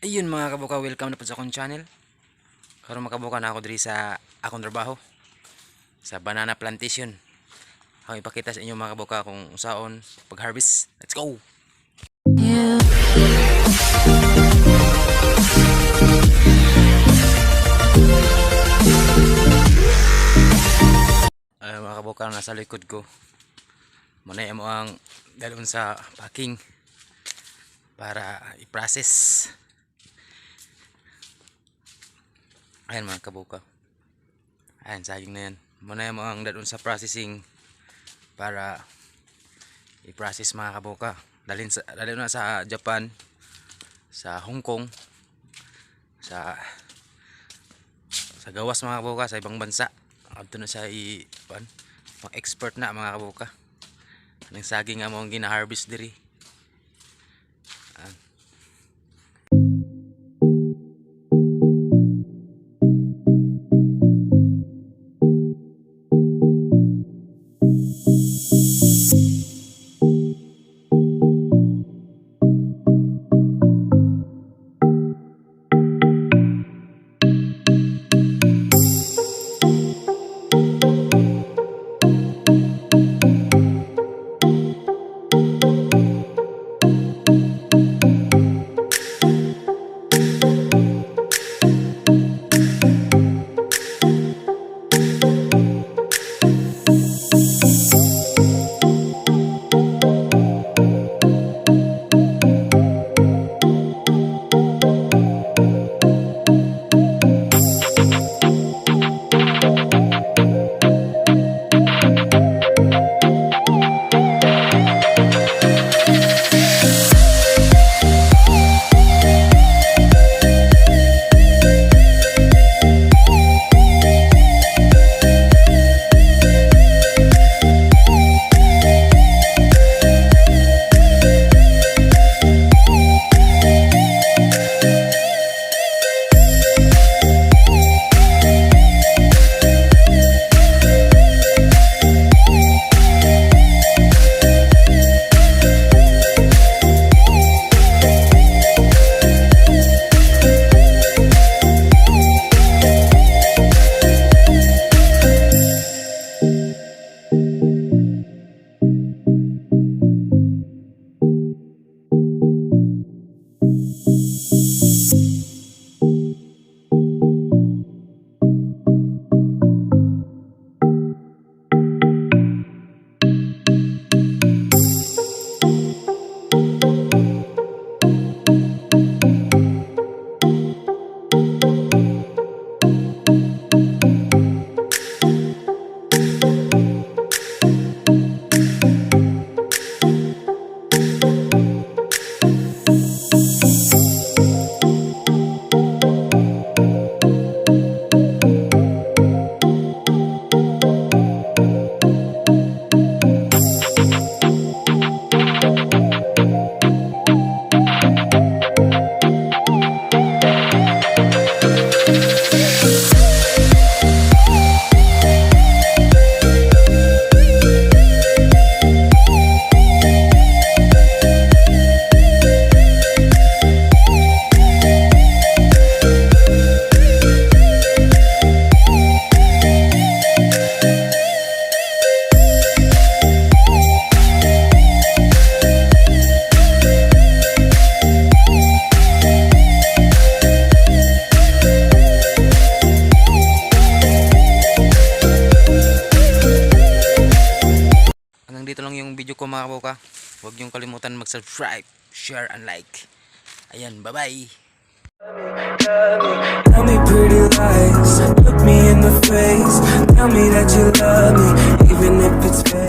Ayun mga kabuka, welcome na po sa akong channel. Karon makabuka na ako diri sa akong trabaho sa banana plantation. Ako ipakita sa inyo mga kabuka kung usaon pag-harvest. Let's go. Ay mga kabuka, nasa likod ko. Muna mo ang dalon sa packing para i-process. Ayan mga kabuka. Ayan, saging na yan. Muna mo ang dalon sa processing para i-process mga kabuka. Dalhin na sa Japan, sa Hong Kong, sa gawas mga kabuka, sa ibang bansa. Adto na siya pang expert na mga kabuka. Anong saging nga mo ang gina-harvest diri. Dito lang yung video ko mga kabuka. Huwag niyong kalimutan mag-subscribe, share, and like. Ayan, bye-bye. Tell me pretty lies, look me in the face. Tell me that you love me, even if it's fake.